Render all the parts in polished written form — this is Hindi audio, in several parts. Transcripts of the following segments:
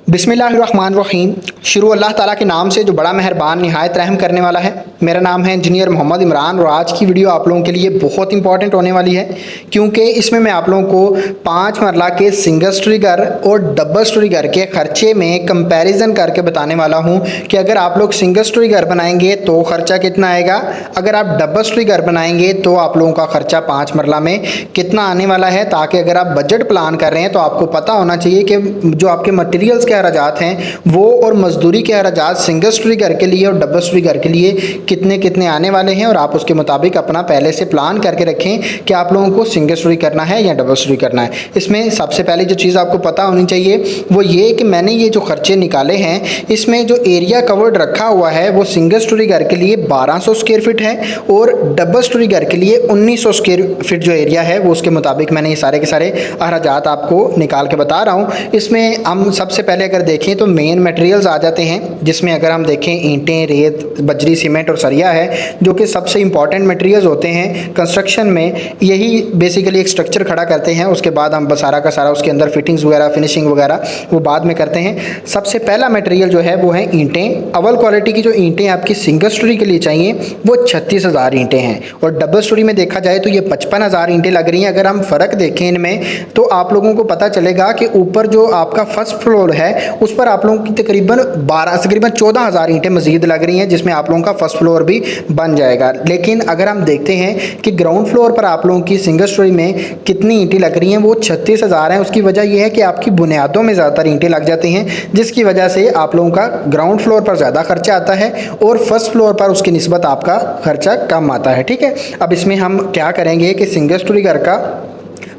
बिस्मिल्लाहिर्रहमानिर्रहीम। शुरू अल्लाह ताला के नाम से जो बड़ा मेहरबान निहायत रहम करने वाला है। मेरा नाम है इंजीनियर मोहम्मद इमरान और आज की वीडियो आप लोगों के लिए बहुत इंपॉर्टेंट होने वाली है, क्योंकि इसमें मैं आप लोगों को 5 मरला के सिंगल स्टोरी घर और डबल स्टोरी घर के खर्चे में कंपैरिजन करके बताने वाला हूं कि अगर आप लोग सिंगल स्टोरी घर बनाएंगे तो खर्चा कितना आएगा, अगर आप डबल स्टोरी घर बनाएंगे तो आप लोगों का खर्चा 5 मरला में कितना आने वाला है, ताकि अगर आप बजट प्लान कर रहे हैं तो आपको पता होना चाहिए कि जो आपके मटेरियल्स के अखराजात हैं वो और मजदूरी के अखराजात सिंगल स्टोरी घर के लिए और डबल स्टोरी घर के लिए कितने कितने आने वाले हैं, और आप उसके मुताबिक अपना पहले से प्लान करके रखें कि आप लोगों को सिंगल स्टोरी करना है या डबल स्टोरी करना है। इसमें सबसे पहले जो चीज़ आपको पता होनी चाहिए वो ये कि मैंने ये जो खर्चे निकाले हैं इसमें जो एरिया कवर्ड रखा हुआ है वो सिंगल स्टोरी घर के लिए 1200 स्क्वायर फीट है और डबल स्टोरी घर के लिए 1900 स्क्वायर फीट जो एरिया है वो उसके मुताबिक मैंने ये सारे के सारे अखराजात आपको निकाल के बता रहा हूँ। इसमें हम सबसे पहले अगर देखें तो मेन मटेरियल्स आ जाते हैं, जिसमें अगर हम देखें ईंटें, रेत, बजरी, सीमेंट और सरिया है, जो कि सबसे इंपॉर्टेंट मटेरियल्स होते हैं कंस्ट्रक्शन में। यही बेसिकली एक स्ट्रक्चर खड़ा करते हैं, उसके बाद हम सारा का सारा उसके अंदर फिटिंग्स वगैरह, फिनिशिंग वगैरह वो बाद में करते हैं। सबसे पहला मटेरियल जो है वो है ईंटें। अव्वल क्वालिटी की जो ईंटें आपकी सिंगल स्टोरी के लिए चाहिए वो 36,000 ईंटें हैं और डबल स्टोरी में देखा जाए तो ये 55,000 ईंटें लग रही हैं। अगर हम फ़र्क देखें इनमें तो आप लोगों को पता चलेगा कि ऊपर जो आपका फर्स्ट फ्लोर है उस पर आप लोगों की तकरीबन 14,000 ईंटें मजीद लग रही हैं, जिसमें आप लोगों का फर्स्ट फ्लोर भी बन जाएगा। लेकिन अगर हम देखते हैं कि ग्राउंड फ्लोर पर आप लोगों की सिंगल स्टोरी में कितनी ईंटें लग रही हैं वो 36,000 हैं। उसकी वजह यह है कि आपकी बुनियादों में ज़्यादातर ईंटें लग जाती हैं, जिसकी वजह से आप लोगों का ग्राउंड फ्लोर पर ज़्यादा खर्चा आता है और फर्स्ट फ्लोर पर उसकी निस्बत आपका खर्चा कम आता है। ठीक है, अब इसमें हम क्या करेंगे कि सिंगल स्टोरी घर का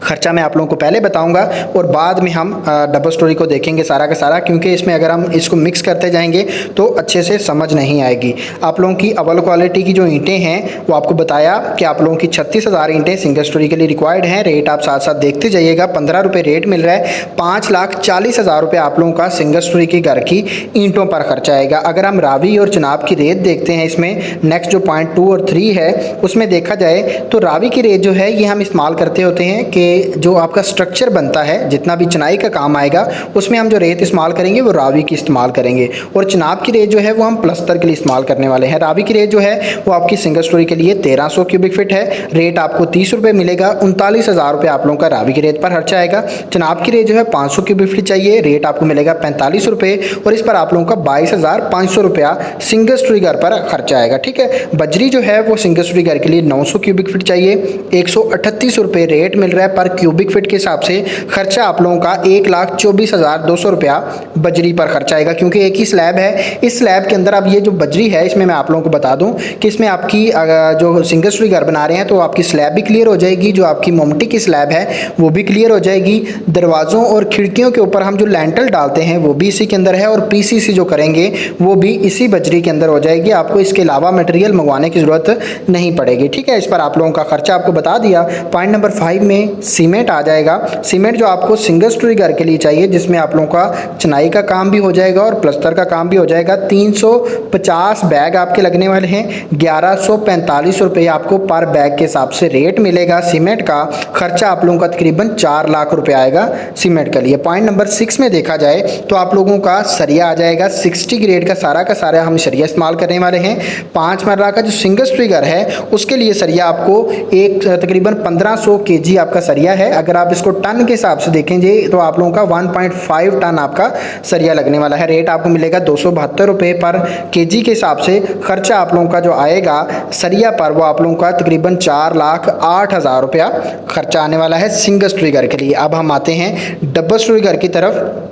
खर्चा मैं आप लोगों को पहले बताऊंगा और बाद में हम डबल स्टोरी को देखेंगे सारा का सारा, क्योंकि इसमें अगर हम इसको मिक्स करते जाएंगे तो अच्छे से समझ नहीं आएगी। आप लोगों की अव्वल क्वालिटी की जो ईंटें हैं वो आपको बताया कि आप लोगों की 36,000 ईंटें सिंगल स्टोरी के लिए रिक्वायर्ड हैं। रेट आप साथ साथ देखते जाइएगा, 15 रुपये रेट मिल रहा है। 5,40,000 रुपये आप लोगों का सिंगल स्टोरी के घर की ईंटों पर खर्चा आएगा। अगर हम रावी और चिनाब की रेत देखते हैं, इसमें नेक्स्ट जो पॉइंट 2 और 3 है उसमें देखा जाए तो रावी की रेत जो है ये हम इस्तेमाल करते होते हैं कि जो आपका स्ट्रक्चर बनता है, जितना भी चिनाई का काम आएगा उसमें हम जो रेत इस्तेमाल करेंगे वो रावी की इस्तेमाल करेंगे, और चिनाब की रेत जो है वो हम प्लस्तर के लिए इस्तेमाल करने वाले हैं। रावी की रेत जो है वो आपकी सिंगल स्टोरी के लिए 1300 क्यूबिक फीट है। रेट आपको 30 रुपये मिलेगा। 39,000 रुपये आप लोगों का रावी की रेत पर खर्चा आएगा। चिनाब की रेत जो है 500 क्यूबिक फीट चाहिए, रेट आपको मिलेगा 45 रुपये और इस पर आप लोगों का 22,500 रुपया सिंगल स्टोरी घर पर खर्चा आएगा। ठीक है, बजरी जो है वो सिंगल स्टोरी घर के लिए 900 क्यूबिक फीट चाहिए, 138 रुपये रेट मिल रहा है पर क्यूबिक फीट के हिसाब से। खर्चा आप लोगों का 1,24,200 रुपया बजरी पर खर्चा आएगा, क्योंकि एक ही स्लैब है। इस स्लैब के अंदर अब ये जो बजरी है इसमें मैं आप लोगों को बता दूं कि इसमें आपकी जो सिंगल स्टोरी घर बना रहे हैं तो आपकी स्लैब भी क्लियर हो जाएगी, जो आपकी मोमटी की स्लैब है वो भी क्लियर हो जाएगी। दरवाज़ों और खिड़कियों के ऊपर हम जो लैंटल डालते हैं वो भी इसी के अंदर है और पीसीसी जो करेंगे वो भी इसी बजरी के अंदर हो जाएगी। आपको इसके अलावा मटेरियल मंगवाने की ज़रूरत नहीं पड़ेगी। ठीक है, इस पर आप लोगों का खर्चा आपको बता दिया। पॉइंट नंबर 5 में सीमेंट आ जाएगा। सीमेंट जो आपको सिंगल स्टोरी घर के लिए चाहिए, जिसमें आप लोगों का चिनाई का काम भी हो जाएगा और प्लस्तर का काम भी हो जाएगा। 350 बैग आपके लगने वाले हैं। 1145 रुपये आपको पर बैग के हिसाब से रेट मिलेगा। सीमेंट का खर्चा आप लोगों का तकरीबन 4 लाख रुपए आएगा सीमेंट के लिए। पॉइंट नंबर 6 में देखा जाए तो आप लोगों का सरिया आ जाएगा। 60 ग्रेड का सारा हम सरिया इस्तेमाल करने वाले हैं। 5 मरला का जो सिंगल स्टोरी घर है उसके लिए सरिया आपको एक तकरीबन 1500 kg आपका सरिया है। अगर आप इसको टन के हिसाब से देखेंगे तो आप लोगों का 1.5 टन आपका सरिया लगने वाला है। रेट आपको मिलेगा 272 रुपये पर केजी के हिसाब से। खर्चा आप लोगों का जो आएगा सरिया पर वो आप लोगों का तकरीबन 4,08,000 रुपया खर्चा आने वाला है सिंगल स्टोरी घर के लिए। अब हम आते हैं डबल स्टोरी घर की तरफ।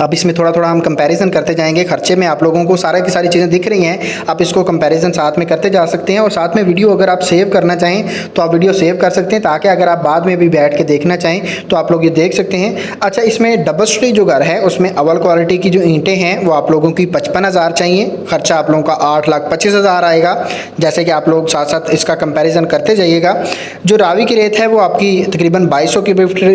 अब इसमें थोड़ा थोड़ा हम कंपैरिजन करते जाएंगे। खर्चे में आप लोगों को सारी की सारी चीज़ें दिख रही हैं, आप इसको कंपैरिजन साथ में करते जा सकते हैं और साथ में वीडियो अगर आप सेव करना चाहें तो आप वीडियो सेव कर सकते हैं, ताकि अगर आप बाद में भी बैठ के देखना चाहें तो आप लोग ये देख सकते हैं। अच्छा, इसमें डबल स्टोरी जो घर है उसमें अव्वल क्वालिटी की जो ईंटें हैं वो आप लोगों की 55,000 चाहिए। खर्चा आप लोगों का 8,25,000 आएगा। जैसे कि आप लोग साथ साथ इसका कंपेरिजन करते जाइएगा। जो रावी की रेत है वो आपकी तकरीबन 2200 की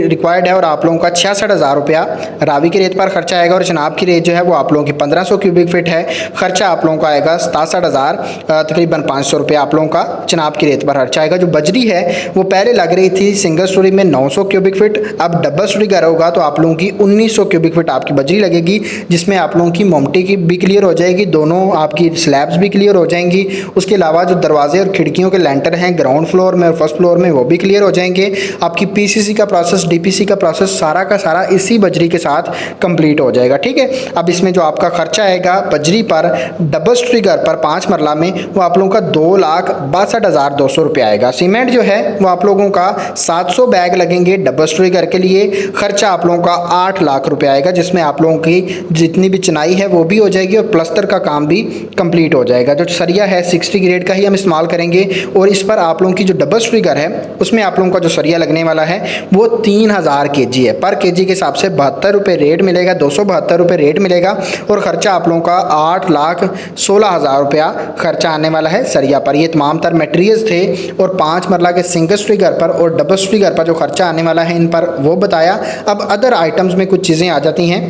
रिक्वायर्ड है और आप लोगों का 66,000 रुपया रावी की रेत पर खर्चा खर्चा आएगा और चिनाब की रेत जो है वो आप लोगों की 1500 क्यूबिक फीट है। खर्चा आप लोगों का आएगा 67,000 तकरीबन 500 रुपये आप लोगों का चिनाब की रेत पर खर्चा आएगा। जो बजरी है वो पहले लग रही थी सिंगल स्टोरी में 900 क्यूबिक फीट, अब डबल स्टोरी घर होगा तो आप लोगों की 1900 क्यूबिक फीट आपकी बजरी लगेगी, जिसमें आप लोगों की मोमटी की भी क्लियर हो जाएगी, दोनों आपकी स्लैब्स भी क्लियर हो जाएंगी। उसके अलावा जो दरवाजे और खिड़कियों के लेंटर हैं ग्राउंड फ्लोर में और फर्स्ट फ्लोर में वो भी क्लियर हो जाएंगे। आपकी पीसीसी का प्रोसेस, डीपीसी का प्रोसेस सारा का सारा इसी बजरी के साथ कंप्लीट हो जाएगा। ठीक है, अब इसमें जो आपका खर्चा आएगा बजरी पर डबल स्टोरी घर पर 5 मरला में वो आप लोगों का 2,62,200 रुपये आएगा। सीमेंट जो है वो आप लोगों का 700 बैग लगेंगे डबल स्टोरी घर के लिए। खर्चा आप लोगों का 8 लाख रुपए आएगा, जिसमें आप लोगों की जितनी भी चिनाई है वो भी हो जाएगी और प्लस्तर का काम भी कंप्लीट हो जाएगा। जो सरिया है 60 ग्रेड का ही हम इस्तेमाल करेंगे और इस पर आप लोगों की जो डबल स्टोरी घर है उसमें आप लोगों का जो सरिया लगने वाला है वो 3000 kg है। पर केजी के हिसाब से 72 रुपये रेट मिलेगा, 272 रुपये रेट मिलेगा और खर्चा आप लोगों का 8,16,000 रुपया खर्चा आने वाला है सरिया पर। ये तमाम तर मटेरियल्स थे और 5 मरला के सिंगल स्टोरी घर पर और डबल स्टोरी घर पर जो खर्चा आने वाला है इन पर वो बताया। अब अदर आइटम्स में कुछ चीज़ें आ जाती हैं।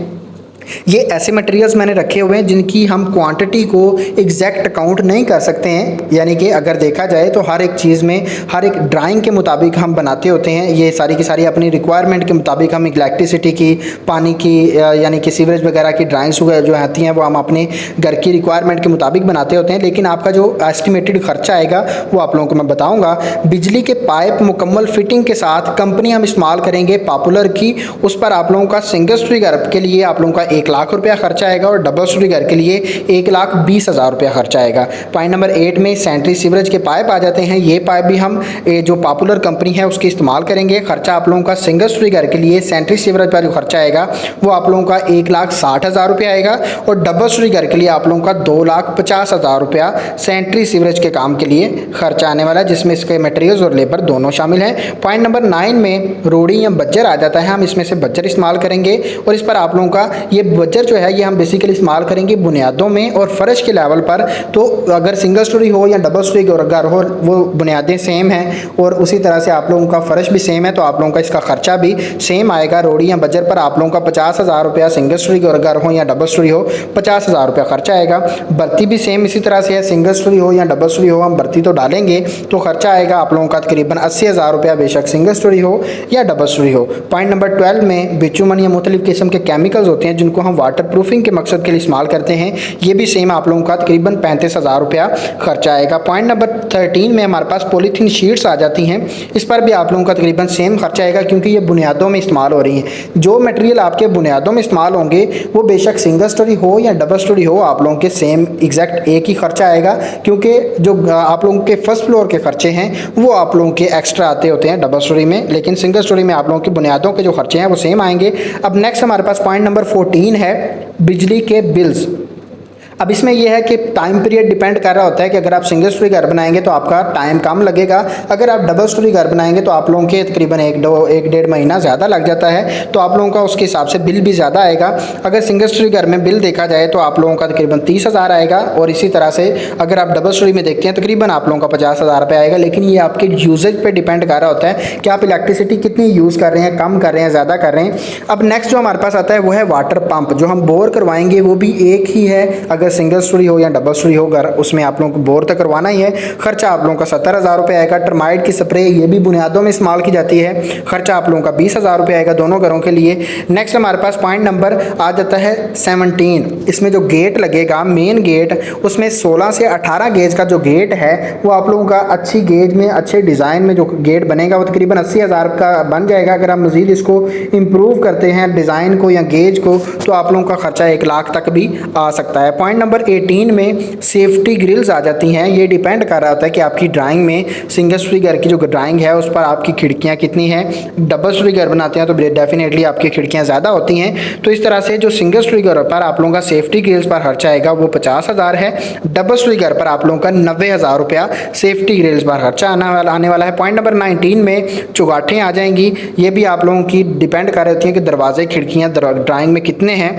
ये ऐसे मटेरियल्स मैंने रखे हुए हैं जिनकी हम क्वांटिटी को एग्जैक्ट काउंट नहीं कर सकते हैं, यानी कि अगर देखा जाए तो हर एक चीज़ में हर एक ड्राइंग के मुताबिक हम बनाते होते हैं। ये सारी की सारी अपनी रिक्वायरमेंट के मुताबिक हम इलेक्ट्रिसिटी की, पानी की, यानी कि सीवरेज वगैरह की ड्राइंग्स जो आती हैं वो हम अपने घर की रिक्वायरमेंट के मुताबिक बनाते होते हैं। लेकिन आपका जो एस्टिमेटेड खर्चा आएगा वो आप लोगों को मैं बताऊँगा। बिजली के पाइप मुकम्मल फिटिंग के साथ कंपनी हम इस्तेमाल करेंगे पॉपुलर की, उस पर आप लोगों का सिंगल स्टोरी घर के लिए आप लोगों का 1 लाख रुपया खर्चा आएगा और डबल स्टोरी घर के लिए 1,20,000 रुपया खर्चा आएगा। पॉइंट नंबर 8 में सैनिटरी सीवरेज के पाइप आ जाते हैं। ये पाइप भी हम जो पॉपुलर कंपनी है उसके इस्तेमाल करेंगे। खर्चा आप लोगों का सिंगल स्टोरी घर के लिए सैनिटरी सीवरेज पर जो खर्चा आएगा वो आप लोगों का 1,60,000 रुपया आएगा और डबल स्टोरी घर के लिए आप लोगों का 2,50,000 रुपया सैनिटरी सीवरेज के काम के लिए खर्चा आने वाला है, जिसमें इसके मटेरियल्स और लेबर दोनों शामिल हैं। पॉइंट नंबर 9 में रोड़ी या बज्जर आ जाता है। हम इसमें से बज्जर इस्तेमाल करेंगे और इस पर आप लोगों का ये बज्जर जो है ये हम बेसिकली इस्तेमाल करेंगे बुनियादों में और फर्श के लेवल पर। तो अगर सिंगल स्टोरी हो या डबल स्टोरी घर हो वो बुनियादें सेम हैं और उसी तरह से आप लोगों का फर्श भी सेम है तो आप लोगों का इसका खर्चा भी सेम आएगा। रोड़ी या बज्जर पर आप लोगों का 50,000 रुपया सिंगल स्टोरी घर हो या डबल स्टोरी हो 50,000 रुपया खर्चा आएगा। बर्ती भी सेम इसी तरह से है, सिंगल स्टोरी हो या डबल स्टोरी हो हम बर्ती तो डालेंगे तो खर्चा आएगा आप लोगों का तकरीबन 80,000 रुपया, बेशक सिंगल स्टोरी हो या डबल स्टोरी हो। पॉइंट नंबर 12 में बिचुमन या मुख्तलिफ किस्म के केमिकल्स होते हैं जिनको हम वाटर प्रूफिंग के मकसद के लिए इस्तेमाल करते हैं। ये भी सेम आप लोगों का तकरीबन 35,000 रुपया खर्चा आएगा। पॉइंट नंबर 13 में हमारे पास पॉलीथीन शीट्स आ जाती हैं। इस पर भी आप लोगों का तकरीबन सेम खर्चा आएगा क्योंकि ये बुनियादों में इस्तेमाल हो रही हैं। जो मटेरियल आपके बुनियादों में इस्तेमाल होंगे वो बेशक सिंगल स्टोरी हो या डबल स्टोरी हो आप लोगों के सेम एग्जैक्ट एक ही खर्चा आएगा, क्योंकि जो आप लोगों के फर्स्ट फ्लोर के खर्चे हैं वो आप लोगों के एक्स्ट्रा आते होते हैं डबल स्टोरी में, लेकिन सिंगल स्टोरी में आप लोगों की बुनियादों के जो खर्चे हैं वो सेम आएंगे। अब नेक्स्ट हमारे पास पॉइंट नंबर 14 है बिजली के बिल्स। अब इसमें यह है कि टाइम पीरियड डिपेंड कर रहा होता है कि अगर आप सिंगल स्टोरी घर बनाएंगे तो आपका टाइम कम लगेगा, अगर आप डबल स्टोरी घर बनाएंगे तो आप लोगों के तकरीबन 1-1.5 महीना ज़्यादा लग जाता है, तो आप लोगों का उसके हिसाब से बिल भी ज़्यादा आएगा। अगर सिंगल स्टोरी घर में बिल देखा जाए तो आप लोगों का तकरीबन 30,000 आएगा और इसी तरह से अगर आप डबल स्टोरी में देखते हैं तकरीबन आप लोगों का 50,000 रुपये आएगा। लेकिन ये आपके यूजेज पर डिपेंड कर रहा होता है कि आप इलेक्ट्रिसिटी कितनी यूज़ कर रहे हैं, कम कर रहे हैं, ज़्यादा कर रहे हैं। अब नेक्स्ट जो हमारे पास आता है वो है वाटर पंप। जो हम बोर करवाएंगे वो भी एक ही है, अगर सिंगल स्टोरी हो डबल स्टोरी हो घर उसमें आप लोगों को बोर तक करवाना ही है। खर्चा आप लोगों का 70,000 रुपये आएगा। टर्माइट की स्प्रे ये भी बुनियादों में इस्तेमाल की जाती है, खर्चा आप लोगों का 20,000 रुपये आएगा दोनों घरों के लिए। नेक्स्ट हमारे पास पॉइंट नंबर आ जाता है 17। इसमें जो गेट लगेगा मेन गेट, उसमें 16 से 18 गेज का जो गेट है वो आप लोगों का अच्छी गेज में अच्छे डिज़ाइन में जो गेट बनेगा वो तकरीबन 80,000 का बन जाएगा। अगर आप मज़ीद इसको इम्प्रूव करते हैं डिज़ाइन को या गेज को तो आप लोगों का खर्चा 1 लाख तक भी आ सकता है। पॉइंट नंबर 18 में सेफ्टी ग्रिल्स आ जाती हैं। ये डिपेंड कर रहा होता है कि आपकी ड्राइंग में सिंगल स्टोरी घर की जो ड्राइंग है उस पर आपकी खिड़कियां कितनी हैं। डबल स्टोरी घर बनाते हैं तो डेफिनेटली आपकी खिड़कियां ज़्यादा होती हैं। तो इस तरह से जो सिंगल स्टोरी घर पर आप लोगों का सेफ्टी ग्रिल्स पर खर्चा आएगा वो 50,000 है। डबल स्टोरी घर पर आप लोगों का 90,000 रुपया सेफ्टी ग्रिल्स पर खर्चा आने वाला है। पॉइंट नंबर 19 में चौगाठें आ जाएंगी। ये भी आप लोगों की डिपेंड कर रही होती हैं कि दरवाजे खिड़कियाँ ड्राइंग में कितने हैं,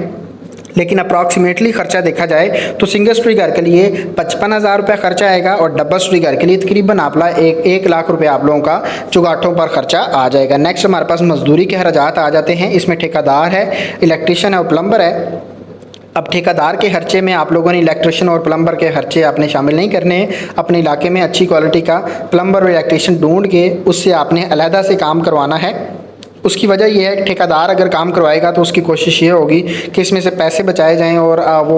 लेकिन अप्रॉक्सीमेटली खर्चा देखा जाए तो सिंगल स्टोरी घर के लिए 55,000 रुपये खर्चा आएगा और डबल स्टोरी घर के लिए तकरीबन आप एक लाख रुपये आप लोगों का चुगाठों पर खर्चा आ जाएगा। नेक्स्ट हमारे पास मजदूरी के अखराजात आ जाते हैं। इसमें ठेकेदार है, इलेक्ट्रीशियन है और प्लम्बर है। अब ठेकेदार के खर्चे में आप लोगों ने इलेक्ट्रिशियन और प्लम्बर के खर्चे आपने शामिल नहीं करने हैं। अपने इलाके में अच्छी क्वालिटी का प्लम्बर और इलेक्ट्रिशियन ढूंढ के उससे आपने अलहदा से काम करवाना है। उसकी वजह यह है कि ठेकेदार अगर काम करवाएगा तो उसकी कोशिश ये होगी कि इसमें से पैसे बचाए जाएं और वो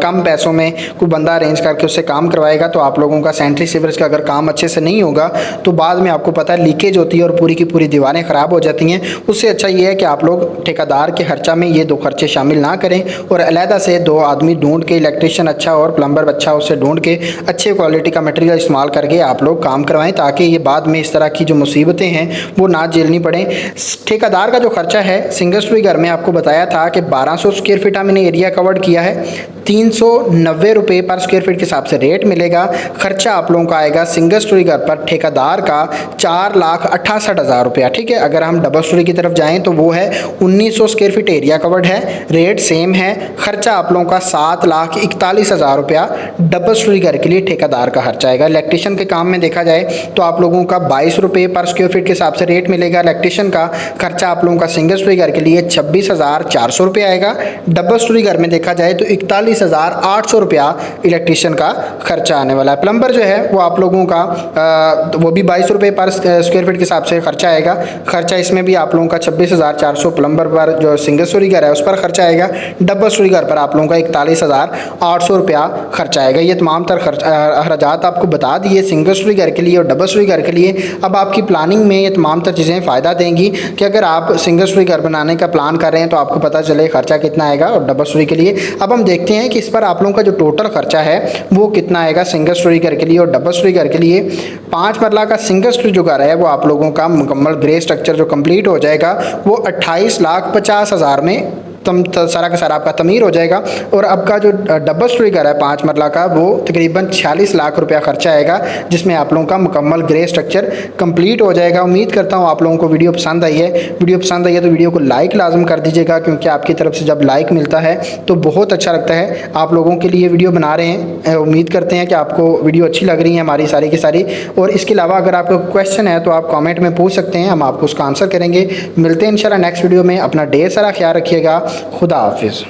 कम पैसों में कोई बंदा अरेंज करके उससे काम करवाएगा। तो आप लोगों का सैनिटरी सीवरेज का अगर काम अच्छे से नहीं होगा तो बाद में आपको पता है लीकेज होती है और पूरी की पूरी दीवारें ख़राब हो जाती हैं। उससे अच्छा ये है कि आप लोग ठेकेदार के खर्चा में ये दो खर्चे शामिल ना करें और अलहदा से दो आदमी ढूंढ के, इलेक्ट्रिशियन अच्छा और प्लम्बर अच्छा, उससे ढूंढ के अच्छे क्वालिटी का मटेरियल इस्तेमाल करके आप लोग काम करवाएँ ताकि ये बाद में इस तरह की जो मुसीबतें हैं वो ना झेलनी पड़ें। ठेकेदार का जो खर्चा है सिंगल स्टोरी घर में आपको बताया था कि 1200 स्क्वायर फीट हमने एरिया कवर्ड किया है। 390 रुपये पर स्क्वायर फीट के हिसाब से रेट मिलेगा। खर्चा आप लोगों का आएगा सिंगल स्टोरी घर पर ठेकेदार का 4,68,000 रुपया। ठीक है, अगर हम डबल स्टोरी की तरफ जाएं तो वो है 1900 स्क्वायर फीट एरिया कवर्ड है, रेट सेम है। खर्चा आप लोगों का 7,41,000 रुपया डबल स्टोरी घर के लिए ठेकेदार का खर्चा आएगा। इलेक्ट्रिशियन के काम में देखा जाए तो आप लोगों का 22 रुपये पर स्क्वायर फीट के हिसाब से रेट मिलेगा। इलेक्ट्रिशियन का खर्चा आप लोगों का सिंगल स्टोरी घर के लिए 26,400 रुपये आएगा। डबल स्टोरी घर में देखा जाए तो 41,800 रुपया इलेक्ट्रिशियन का खर्चा आने वाला है। प्लम्बर जो है वो आप लोगों का वो भी 22 रुपये पर स्क्वायर फीट के हिसाब से खर्चा आएगा। खर्चा इसमें भी आप लोगों का 26,400 प्लम्बर पर जो सिंगल स्टोरी घर है उस पर खर्चा आएगा। डबल स्टोरी घर पर आप लोगों का 41,800 रुपया खर्चा आएगा। ये तमाम तर अखराजात आपको बता दिए सिंगल स्टोरी घर के लिए और डबल स्टोरी घर के लिए। अब आपकी प्लानिंग में ये तमाम तर चीज़ें फ़ायदा देंगी कि अगर आप सिंगल स्टोरी घर बनाने का प्लान कर रहे हैं तो आपको पता चले खर्चा कितना आएगा और डबल स्टोरी के लिए। अब हम देखते हैं कि इस पर आप लोगों का जो टोटल खर्चा है वो कितना आएगा सिंगल स्टोरी घर के लिए और डबल स्टोरी घर के लिए। 5 मरला का सिंगल स्टोरी जो घर है वो आप लोगों का मुकम्मल ग्रे स्ट्रक्चर जो कंप्लीट हो जाएगा वो 28,50,000 में सारा का सारा आपका तमीर हो जाएगा। और अब का जो डबल स्टोरी घर है 5 मरला का वो तकरीबन 46 लाख रुपया खर्चा आएगा जिसमें आप लोगों का मुकम्मल ग्रे स्ट्रक्चर कंप्लीट हो जाएगा। उम्मीद करता हूँ आप लोगों को वीडियो पसंद आई है। वीडियो पसंद आई है तो वीडियो को लाइक लाजम कर दीजिएगा क्योंकि आपकी तरफ से जब लाइक मिलता है तो बहुत अच्छा लगता है। आप लोगों के लिए वीडियो बना रहे हैं, उम्मीद करते हैं कि आपको वीडियो अच्छी लग रही है हमारी सारी की सारी। और इसके अलावा अगर आपका क्वेश्चन है तो आप कॉमेंट में पूछ सकते हैं, हम आपको उसका आंसर करेंगे। मिलते हैं इंशाल्लाह नेक्स्ट वीडियो में। अपना ढेर सारा ख्याल रखिएगा। खुदा हाफिज़।